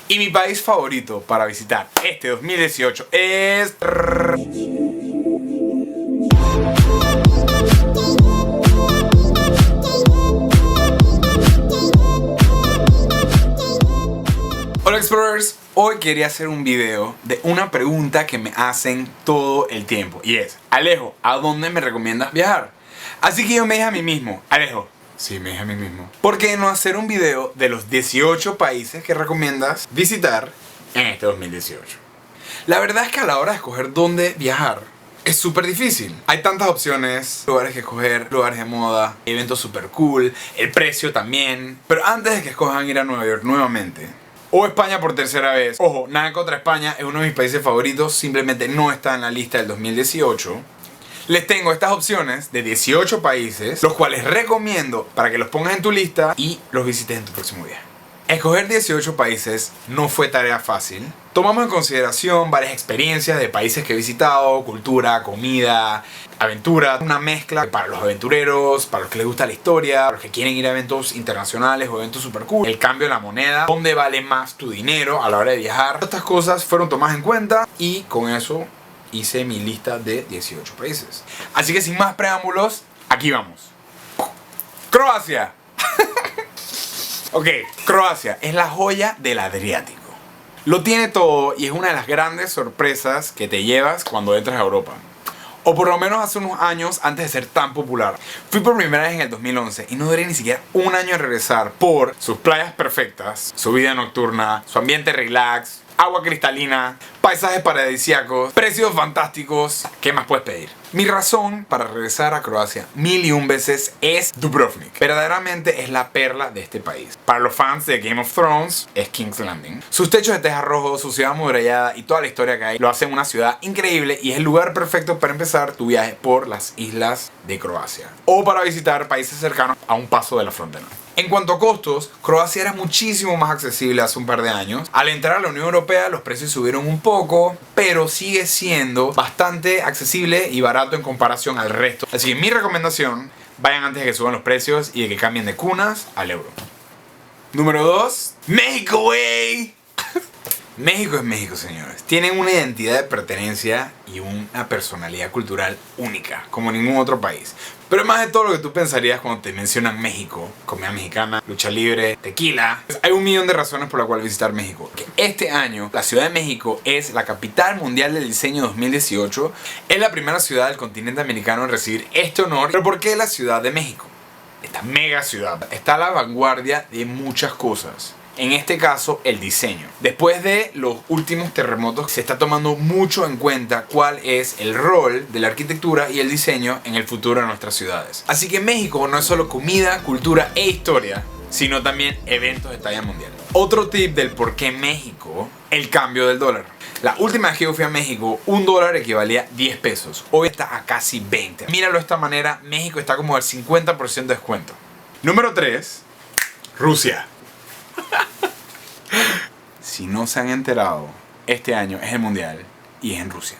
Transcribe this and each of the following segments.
Y mi país favorito para visitar este 2018 es... Hola Explorers, hoy quería hacer un video de una pregunta que me hacen todo el tiempo y es: Alejo, ¿a dónde me recomiendas viajar? Así que yo me dije a mí mismo, Alejo, sí, me dije a mí mismo, ¿por qué no hacer un video de los 18 países que recomiendas visitar en este 2018? La verdad es que a la hora de escoger dónde viajar es súper difícil. Hay tantas opciones, lugares que escoger, lugares de moda, eventos súper cool, el precio también. Pero antes de que escojan ir a Nueva York nuevamente o España por tercera vez, ojo, nada contra España, es uno de mis países favoritos, simplemente no está en la lista del 2018. Les tengo estas opciones de 18 países, los cuales recomiendo para que los pongas en tu lista y los visites en tu próximo viaje. Escoger 18 países no fue tarea fácil. Tomamos en consideración varias experiencias de países que he visitado, cultura, comida, aventura, una mezcla para los aventureros, para los que les gusta la historia, para los que quieren ir a eventos internacionales o eventos super cool, el cambio de la moneda, dónde vale más tu dinero a la hora de viajar. Estas cosas fueron tomadas en cuenta y con eso hice mi lista de 18 países. Así que sin más preámbulos, aquí vamos. Croacia. Ok, Croacia es la joya del Adriático. Lo tiene todo y es una de las grandes sorpresas que te llevas cuando entras a Europa. O por lo menos hace unos años antes de ser tan popular. Fui por primera vez en el 2011 y no duré ni siquiera un año en regresar por sus playas perfectas, su vida nocturna, su ambiente relax, agua cristalina, paisajes paradisíacos, precios fantásticos. ¿Qué más puedes pedir? Mi razón para regresar a Croacia 1001 veces es Dubrovnik. Verdaderamente es la perla de este país. Para los fans de Game of Thrones es King's Landing. Sus techos de teja rojo, su ciudad amurallada y toda la historia que hay lo hacen una ciudad increíble y es el lugar perfecto para empezar tu viaje por las islas de Croacia o para visitar países cercanos a un paso de la frontera. En cuanto a costos, Croacia era muchísimo más accesible hace un par de años. Al entrar a la Unión Europea los precios subieron un poco, pero sigue siendo bastante accesible y barato en comparación al resto. Así que mi recomendación, vayan antes de que suban los precios y de que cambien de cunas al euro. Número 2, México, güey. México es México, señores. Tienen una identidad de pertenencia y una personalidad cultural única, como ningún otro país. Pero más de todo lo que tú pensarías cuando te mencionan México: comida mexicana, lucha libre, tequila. Hay un millón de razones por las cuales visitar México. Este año, la Ciudad de México es la capital mundial del diseño 2018. Es la primera ciudad del continente americano en recibir este honor. ¿Pero por qué la Ciudad de México? Esta mega ciudad está a la vanguardia de muchas cosas. En este caso, el diseño. Después de los últimos terremotos, se está tomando mucho en cuenta cuál es el rol de la arquitectura y el diseño en el futuro de nuestras ciudades. Así que México no es solo comida, cultura e historia, sino también eventos de talla mundial. Otro tip del por qué México: el cambio del dólar. La última vez que yo fui a México, un dólar equivalía a 10 pesos. Hoy está a casi 20. Míralo de esta manera, México está como al 50% de descuento. Número 3, Rusia. Si no se han enterado, este año es el mundial y es en Rusia.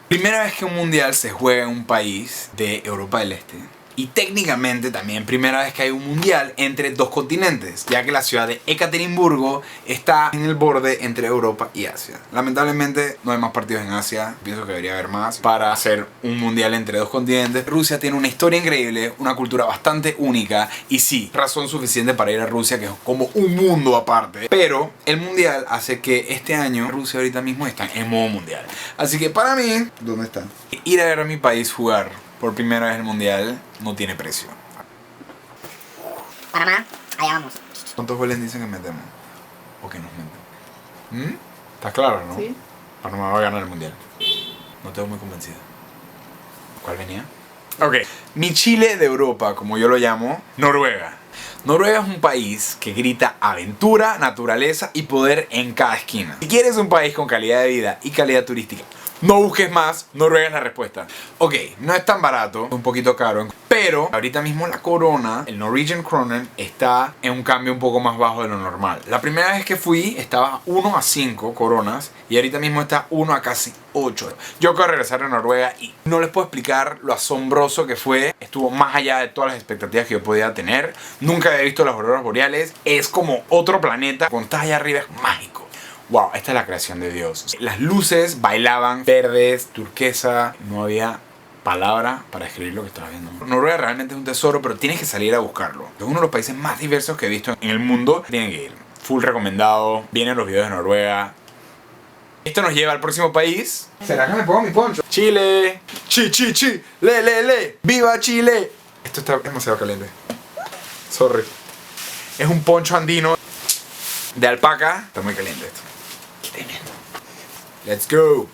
Primera vez que un mundial se juega en un país de Europa del Este. Y técnicamente también primera vez que hay un mundial entre dos continentes, ya que la ciudad de Ekaterimburgo está en el borde entre Europa y Asia. Lamentablemente no hay más partidos en Asia, pienso que debería haber más para hacer un mundial entre dos continentes. Rusia tiene una historia increíble, una cultura bastante única y sí, razón suficiente para ir a Rusia, que es como un mundo aparte. Pero el mundial hace que este año Rusia ahorita mismo está en modo mundial. Así que para mí, ¿dónde está? Ir a ver a mi país jugar por primera vez el mundial no tiene precio. Panamá, allá vamos. ¿Cuántos goles dicen que metemos? ¿O que nos meten? ¿Está claro, no? Sí. Panamá va a ganar el mundial. No estoy muy convencido. ¿Cuál venía? Ok. Mi Chile de Europa, como yo lo llamo, Noruega. Noruega es un país que grita aventura, naturaleza y poder en cada esquina. Si quieres un país con calidad de vida y calidad turística, no busques más, Noruega es la respuesta. Ok, no es tan barato, es un poquito caro, Pero ahorita mismo la corona, el Norwegian Kronen, está en un cambio un poco más bajo de lo normal. La primera vez que fui estaba 1 a 5 coronas y ahorita mismo está 1 a casi 8. Yo acabo de regresar a Noruega y no les puedo explicar lo asombroso que fue. Estuvo más allá de todas las expectativas que yo podía tener. Nunca había visto las auroras boreales. Es como otro planeta. Cuando estás allá arriba es mágico. Wow, esta es la creación de Dios. Las luces bailaban verdes, turquesa. No había palabra para escribir lo que estaba viendo. Noruega realmente es un tesoro, pero tienes que salir a buscarlo. Es uno de los países más diversos que he visto en el mundo. Tienen que ir. Full recomendado. Vienen los videos de Noruega. Esto nos lleva al próximo país. ¿Será que me pongo mi poncho? Chile. Le. ¡Viva Chile! Esto está demasiado caliente. Sorry. Es un poncho andino de alpaca. Está muy caliente esto. Qué tremendo. Let's go.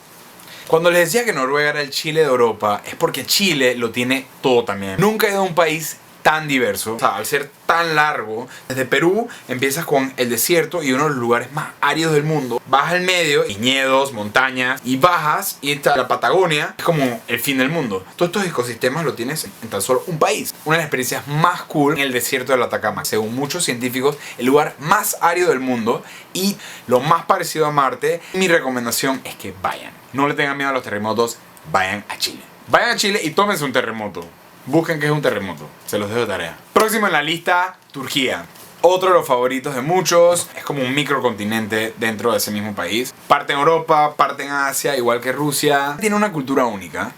Cuando les decía que Noruega era el Chile de Europa, es porque Chile lo tiene todo también. Nunca he ido a un país tan diverso. O sea, al ser tan largo, desde Perú empiezas con el desierto y uno de los lugares más áridos del mundo. Bajas al medio, viñedos, montañas, y bajas y está la Patagonia. Es como el fin del mundo. Todos estos ecosistemas lo tienes en tan solo un país. Una de las experiencias más cool en el desierto del Atacama. Según muchos científicos, el lugar más árido del mundo y lo más parecido a Marte. Mi recomendación es que vayan. No le tengan miedo a los terremotos, vayan a Chile. Vayan a Chile y tómense un terremoto. Busquen qué es un terremoto, se los dejo de tarea. Próximo en la lista, Turquía. Otro de los favoritos de muchos. Es como un microcontinente dentro de ese mismo país. Parte en Europa, parte en Asia, igual que Rusia. Tiene una cultura única,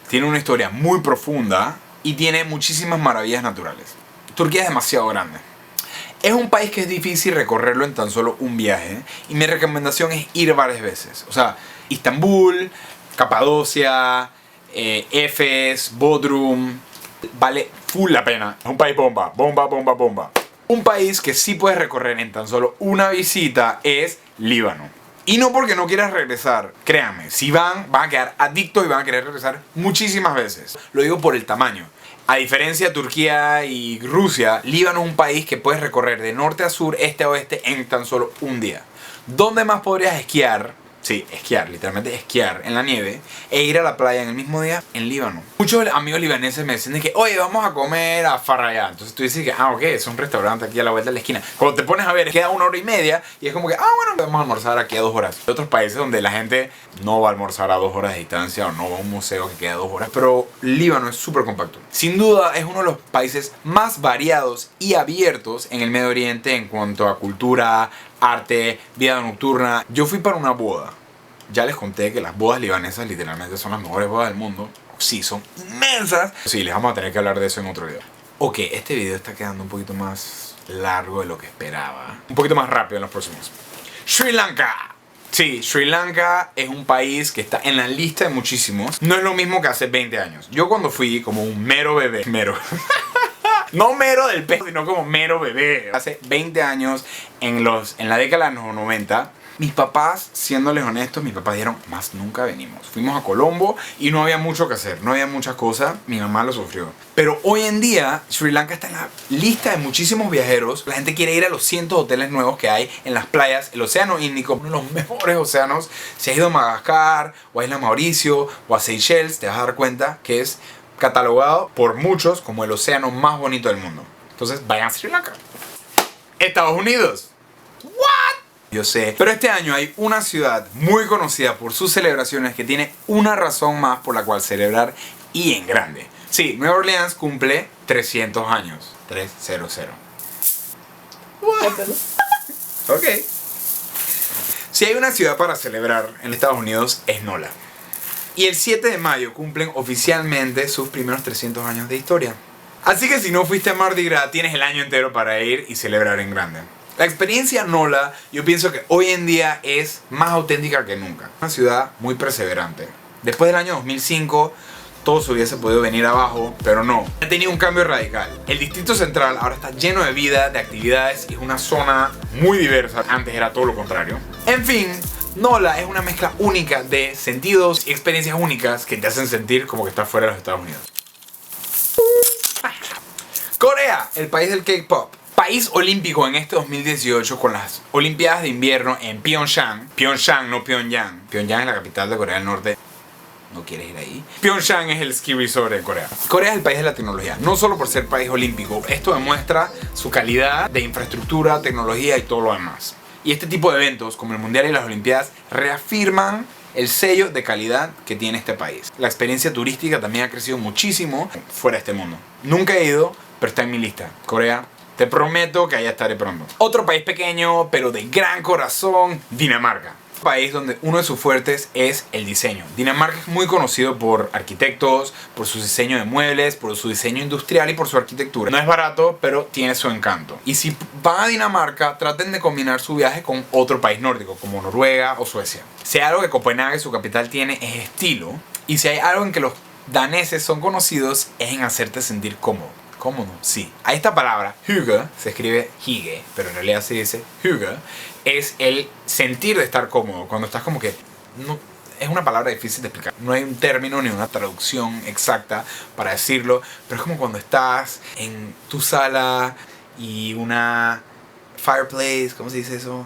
tiene una historia muy profunda y tiene muchísimas maravillas naturales. Turquía es demasiado grande. Es un país que es difícil recorrerlo en tan solo un viaje y mi recomendación es ir varias veces. O sea, Istambul, Capadocia, Efes, Bodrum. Vale full la pena. Es un país bomba. Un país que sí puedes recorrer en tan solo una visita es Líbano. Y no porque no quieras regresar. Créanme, si van a quedar adictos y van a querer regresar muchísimas veces. Lo digo por el tamaño. A diferencia de Turquía y Rusia, Líbano es un país que puedes recorrer de norte a sur, este a oeste en tan solo un día. ¿Dónde más podrías esquiar? Sí, esquiar, literalmente esquiar en la nieve e ir a la playa en el mismo día en Líbano. Muchos amigos libaneses me dicen de que, oye, vamos a comer a Farraya. Entonces tú dices que, ok, es un restaurante aquí a la vuelta de la esquina. Cuando te pones a ver, queda 1 hora y media y es como que, bueno, vamos a almorzar aquí a 2 horas. Hay otros países donde la gente no va a almorzar a 2 horas de distancia o no va a un museo que queda 2 horas. Pero Líbano es súper compacto. Sin duda es uno de los países más variados y abiertos en el Medio Oriente en cuanto a cultura, arte, vida nocturna. Yo fui para una boda. Ya les conté que las bodas libanesas literalmente son las mejores bodas del mundo. Sí, son inmensas. Sí, les vamos a tener que hablar de eso en otro video. Ok, este video está quedando un poquito más largo de lo que esperaba. Un poquito más rápido en los próximos. Sri Lanka. Sí, Sri Lanka es un país que está en la lista de muchísimos. No es lo mismo que hace 20 años. Yo cuando fui como un mero bebé. No mero del pez, sino como mero bebé. Hace 20 años, en la década de los 90, mis papás, siéndoles honestos, mis papás dijeron, más nunca venimos. Fuimos a Colombo y no había mucho que hacer, no había muchas cosas, mi mamá lo sufrió. Pero hoy en día, Sri Lanka está en la lista de muchísimos viajeros. La gente quiere ir a los cientos de hoteles nuevos que hay en las playas. El océano Índico, uno de los mejores océanos. Si has ido a Madagascar, o a Isla Mauricio, o a Seychelles, te vas a dar cuenta que es catalogado por muchos como el océano más bonito del mundo. Entonces, vayan a Sri Lanka. Estados Unidos. ¿What? Yo sé. Pero este año hay una ciudad muy conocida por sus celebraciones que tiene una razón más por la cual celebrar y en grande. Sí, Nueva Orleans cumple 300 años. 300. Ok. Si hay una ciudad para celebrar en Estados Unidos es NOLA. Y el 7 de mayo cumplen oficialmente sus primeros 300 años de historia. Así que si no fuiste a Mardi Gras, tienes el año entero para ir y celebrar en grande. La experiencia NOLA, yo pienso que hoy en día es más auténtica que nunca. Una ciudad muy perseverante. Después del año 2005, todo se hubiese podido venir abajo, pero no. Ha tenido un cambio radical. El Distrito Central ahora está lleno de vida, de actividades y es una zona muy diversa. Antes era todo lo contrario. En fin, NOLA es una mezcla única de sentidos y experiencias únicas que te hacen sentir como que estás fuera de los Estados Unidos. Corea, el país del K-pop. País olímpico en este 2018 con las Olimpiadas de Invierno en Pyeongchang. Pyeongchang, no Pyongyang. Pyongyang es la capital de Corea del Norte. no quieres ir ahí. Pyeongchang es el ski resort de Corea. Corea es el país de la tecnología, no solo por ser país olímpico. Esto demuestra su calidad de infraestructura, tecnología y todo lo demás. Y este tipo de eventos, como el Mundial y las Olimpiadas, reafirman el sello de calidad que tiene este país. La experiencia turística también ha crecido muchísimo fuera de este mundo. Nunca he ido, pero está en mi lista. Corea, te prometo que allá estaré pronto. Otro país pequeño, pero de gran corazón, Dinamarca. Un país donde uno de sus fuertes es el diseño. Dinamarca es muy conocido por arquitectos, por su diseño de muebles, por su diseño industrial y por su arquitectura. No es barato, pero tiene su encanto. Y si van a Dinamarca, traten de combinar su viaje con otro país nórdico, como Noruega o Suecia. Si hay algo que Copenhague, su capital, tiene es estilo. Y si hay algo en que los daneses son conocidos, es en hacerte sentir cómodo. ¿Cómodo? Sí. A esta palabra, hygge, se escribe hygge, pero en realidad se dice hygge, es el sentir de estar cómodo. Cuando estás como que... No, es una palabra difícil de explicar. No hay un término ni una traducción exacta para decirlo, pero es como cuando estás en tu sala y una fireplace, ¿cómo se dice eso?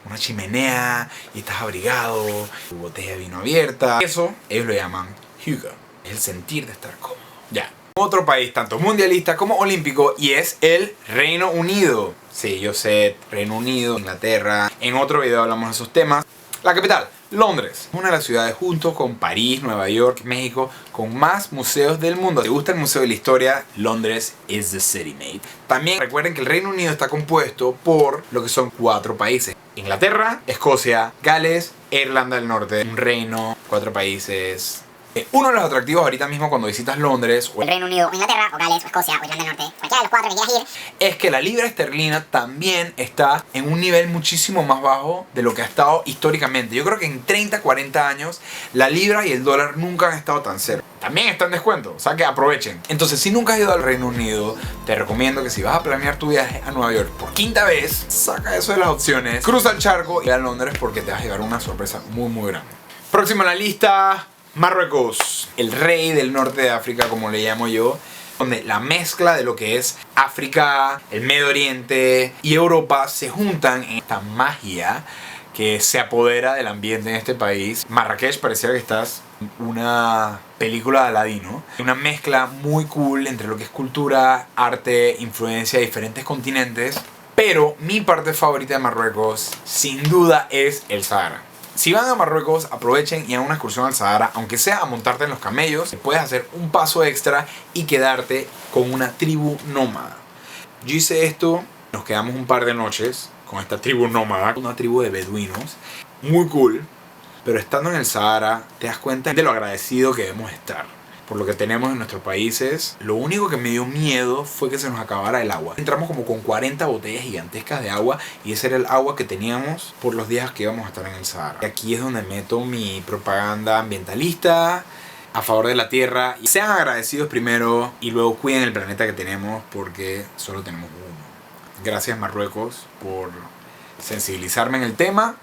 Una chimenea y estás abrigado, tu botella de vino abierta. Eso ellos lo llaman hygge, es el sentir de estar cómodo. Ya. Otro país tanto mundialista como olímpico y es el Reino Unido. Sí, yo sé, Reino Unido, Inglaterra. En otro video hablamos de esos temas. La capital, Londres. Una de las ciudades junto con París, Nueva York, México, con más museos del mundo. Si te gusta el Museo de la Historia, Londres is the city, mate. También recuerden que el Reino Unido está compuesto por lo que son 4 países. Inglaterra, Escocia, Gales, Irlanda del Norte. Un reino, 4 países. Uno de los atractivos ahorita mismo cuando visitas Londres o el Reino Unido, o Inglaterra, o Gales, o Escocia, o Irlanda del Norte, cualquiera de los 4 que quieras ir, es que la libra esterlina también está en un nivel muchísimo más bajo de lo que ha estado históricamente. Yo creo que en 30, 40 años la libra y el dólar nunca han estado tan cerca. También está en descuento, o sea que aprovechen. Entonces, si nunca has ido al Reino Unido, te recomiendo que si vas a planear tu viaje a Nueva York por 5ª vez, saca eso de las opciones, cruza el charco y ve a Londres porque te vas a llevar una sorpresa muy muy grande. Próximo en la lista, Marruecos, el rey del norte de África, como le llamo yo, donde la mezcla de lo que es África, el Medio Oriente y Europa se juntan en esta magia que se apodera del ambiente en este país. Marrakech pareciera que estás en una película de Aladino. Una mezcla muy cool entre lo que es cultura, arte, influencia de diferentes continentes. Pero mi parte favorita de Marruecos, sin duda, es el Sahara. Si van a Marruecos, aprovechen y hagan una excursión al Sahara, aunque sea a montarte en los camellos, puedes hacer un paso extra y quedarte con una tribu nómada. Yo hice esto, nos quedamos un par de noches con esta tribu nómada, una tribu de beduinos, muy cool, pero estando en el Sahara te das cuenta de lo agradecido que debemos estar por lo que tenemos en nuestros países. Lo único que me dio miedo fue que se nos acabara el agua. Entramos como con 40 botellas gigantescas de agua y ese era el agua que teníamos por los días que íbamos a estar en el Sahara. Y aquí es donde meto mi propaganda ambientalista a favor de la tierra. Y sean agradecidos primero y luego cuiden el planeta que tenemos porque solo tenemos uno. Gracias Marruecos por sensibilizarme en el tema.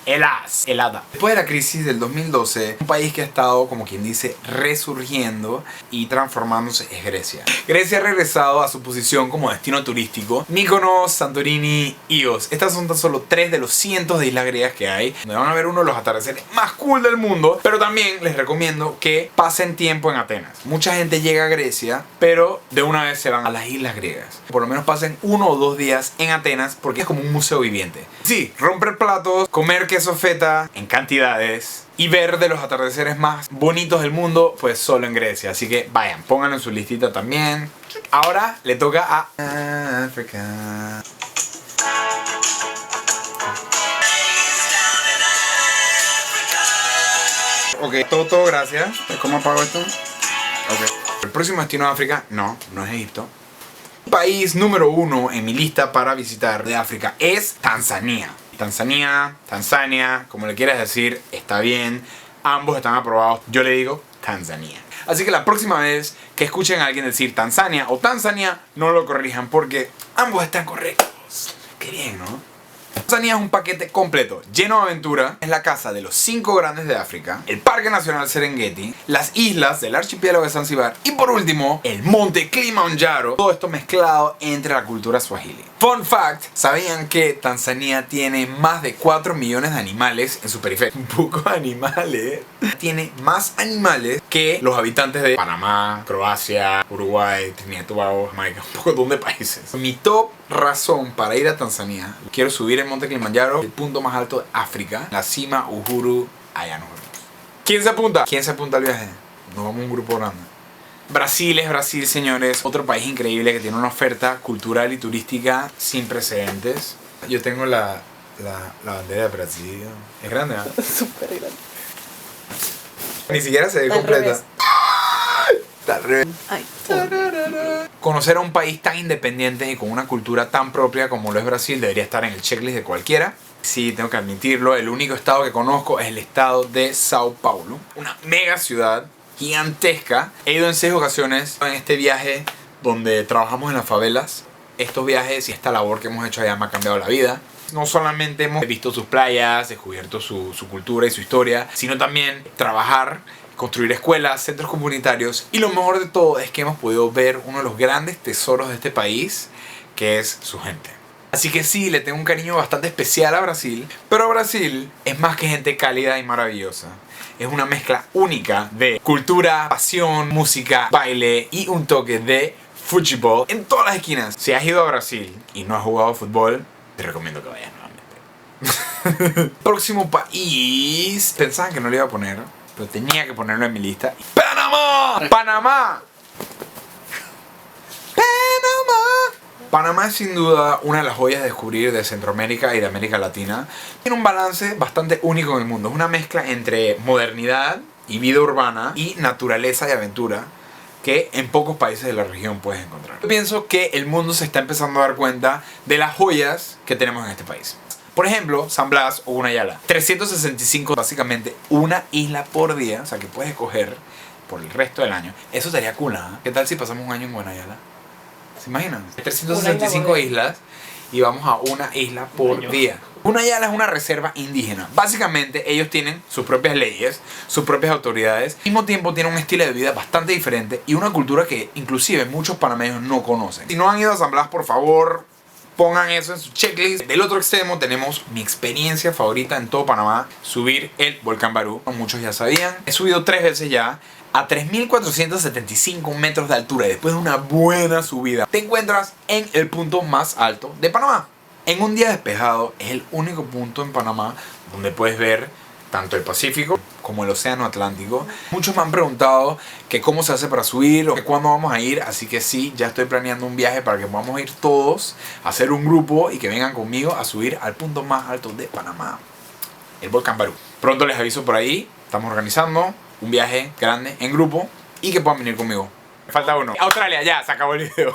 Helada. Después de la crisis del 2012, un país que ha estado, como quien dice, resurgiendo y transformándose es Grecia. Grecia ha regresado a su posición como destino turístico. Mykonos, Santorini, Ios. Estas son tan solo 3 de los cientos de islas griegas que hay, donde van a ver uno de los atardeceres más cool del mundo. Pero también les recomiendo que pasen tiempo en Atenas. Mucha gente llega a Grecia, pero de una vez se van a las islas griegas. Por lo menos pasen 1 o 2 días en Atenas porque es como un museo viviente. Sí, romper platos, comer queso feta en cantidades y ver de los atardeceres más bonitos del mundo, pues solo en Grecia. Así que vayan, pónganlo en su listita también. Ahora le toca a África. Ok, todo, gracias. ¿Cómo apago esto? Ok. El próximo destino de África, no es Egipto. País número 1 en mi lista para visitar de África es Tanzania. Tanzania, como le quieras decir, está bien. Ambos están aprobados. Yo le digo Tanzania. Así que la próxima vez que escuchen a alguien decir Tanzania o Tanzania, no lo corrijan porque ambos están correctos. Qué bien, ¿no? Tanzania es un paquete completo, lleno de aventura. Es la casa de los 5 grandes de África, el Parque Nacional Serengeti, las islas del archipiélago de Zanzíbar y por último, el monte Kilimanjaro. Todo esto mezclado entre la cultura swahili. Fun fact, ¿sabían que Tanzania tiene más de 4 millones de animales en su periferia? Un poco de animales. Tiene más animales que los habitantes de Panamá, Croacia, Uruguay, Trinidad y Tobago, Jamaica, un poco de países. Mi top razón para ir a Tanzania, quiero subir el monte Kilimanjaro, el punto más alto de África, la cima Uhuru. Allá nos vemos. ¿Quién se apunta? ¿Quién se apunta al viaje? Nos vamos a un grupo grande. Brasil es Brasil, señores. Otro país increíble que tiene una oferta cultural y turística sin precedentes. Yo tengo la bandera de Brasil. Es grande, ¿eh? Súper grande. Ni siquiera se ve Al completa. revés. Está al revés. Ay, Conocer a un país tan independiente y con una cultura tan propia como lo es Brasil debería estar en el checklist de cualquiera. Sí, tengo que admitirlo, el único estado que conozco es el estado de Sao Paulo. Una mega ciudad gigantesca. He ido en 6 ocasiones en este viaje donde trabajamos en las favelas. Estos viajes y esta labor que hemos hecho allá me ha cambiado la vida. No solamente hemos visto sus playas, descubierto su cultura y su historia, sino también trabajar, construir escuelas, centros comunitarios. Y lo mejor de todo es que hemos podido ver uno de los grandes tesoros de este país, que es su gente. Así que sí, le tengo un cariño bastante especial a Brasil, pero Brasil es más que gente cálida y maravillosa. Es una mezcla única de cultura, pasión, música, baile y un toque de fútbol en todas las esquinas. Si has ido a Brasil y no has jugado fútbol, te recomiendo que vayas nuevamente. Próximo país. Pensaban que no lo iba a poner, pero tenía que ponerlo en mi lista. ¡Panamá! ¡Panamá! Panamá es sin duda una de las joyas de descubrir de Centroamérica y de América Latina. Tiene un balance bastante único en el mundo. Es una mezcla entre modernidad y vida urbana y naturaleza y aventura que en pocos países de la región puedes encontrar. Yo pienso que el mundo se está empezando a dar cuenta de las joyas que tenemos en este país. Por ejemplo, San Blas o Gunayala. 365, básicamente una isla por día, o sea que puedes escoger por el resto del año. Eso sería cool, ¿eh? ¿Qué tal si pasamos un año en Gunayala? ¿Se imaginan? 365 islas y vamos a una isla por día. Gunayala es una reserva indígena. Básicamente ellos tienen sus propias leyes, sus propias autoridades. Al mismo tiempo tienen un estilo de vida bastante diferente y una cultura que inclusive muchos panameños no conocen. Si no han ido a San Blas, por favor, pongan eso en su checklist. Del otro extremo tenemos mi experiencia favorita en todo Panamá, subir el Volcán Barú. Muchos ya sabían. He subido 3 veces ya a 3.475 metros de altura y después de una buena subida te encuentras en el punto más alto de Panamá. En un día despejado es el único punto en Panamá donde puedes ver tanto el Pacífico como el Océano Atlántico. Muchos me han preguntado que cómo se hace para subir o que cuándo vamos a ir, así que sí, ya estoy planeando un viaje para que podamos ir todos a hacer un grupo y que vengan conmigo a subir al punto más alto de Panamá, el Volcán Barú. Pronto les aviso por ahí, estamos organizando un viaje grande en grupo y que puedan venir conmigo. Me falta uno. Australia, ya, se acabó el video.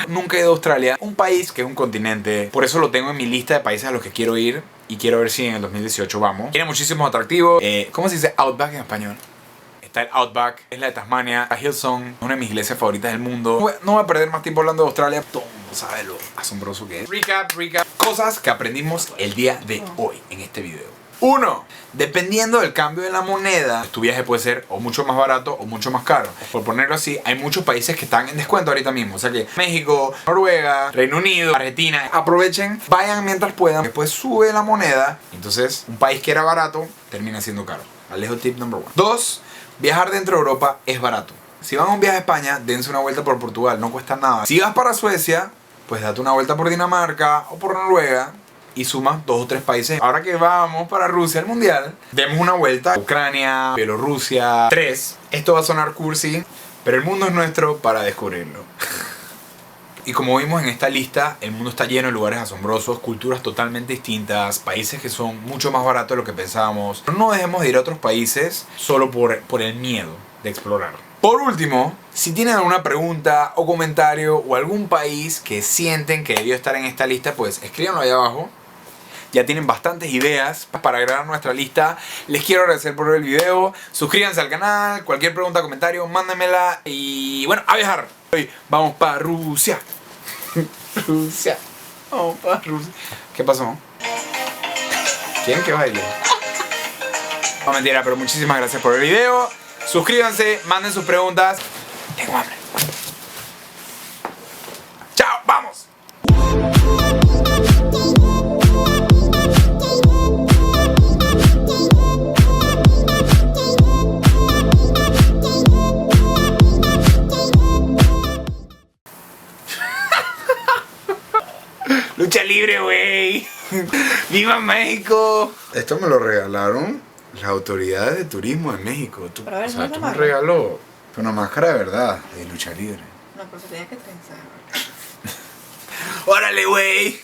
Nunca he ido a Australia, un país que es un continente, por eso lo tengo en mi lista de países a los que quiero ir y quiero ver si en el 2018 vamos. Tiene muchísimos atractivos. ¿Cómo se dice Outback en español? Está el Outback, es la de Tasmania, la Hillsong, una de mis iglesias favoritas del mundo. No voy a perder más tiempo hablando de Australia, todo el mundo sabe lo asombroso que es. Recap, cosas que aprendimos el día de hoy en este video. 1. Dependiendo del cambio de la moneda, tu viaje puede ser o mucho más barato o mucho más caro. Por ponerlo así, hay muchos países que están en descuento ahorita mismo. O sea que México, Noruega, Reino Unido, Argentina. Aprovechen, vayan mientras puedan. Después sube la moneda. Entonces, un país que era barato termina siendo caro. Alejo tip number 1. 2. Viajar dentro de Europa es barato. Si van a un viaje a España, dense una vuelta por Portugal. No cuesta nada. Si vas para Suecia, pues date una vuelta por Dinamarca o por Noruega y sumas 2 o 3 países. Ahora que vamos para Rusia al mundial, demos una vuelta a Ucrania, Bielorrusia. 3. Esto va a sonar cursi, pero el mundo es nuestro para descubrirlo. Y como vimos en esta lista, el mundo está lleno de lugares asombrosos, culturas totalmente distintas, países que son mucho más baratos de lo que pensábamos. No dejemos de ir a otros países solo por el miedo de explorar. Por último, si tienen alguna pregunta o comentario o algún país que sienten que debió estar en esta lista, pues escríbanlo ahí abajo. Ya tienen bastantes ideas para agregar nuestra lista. Les quiero agradecer por ver el video. Suscríbanse al canal. Cualquier pregunta, comentario, mándenmela. Y bueno, a viajar. Hoy vamos para Rusia. Rusia. Vamos para Rusia. ¿Qué pasó? ¿Quieren que baile? No, mentira, pero muchísimas gracias por el video. Suscríbanse, manden sus preguntas. Tengo hambre. ¡Chao! ¡Vamos! Lucha libre, güey. ¡Viva México! Esto me lo regalaron las autoridades de turismo de México. Pero a ver, o sea, no esto te me amarras. regaló una máscara de verdad, de lucha libre. No, pero se tenía que trenzar. ¡Órale, güey!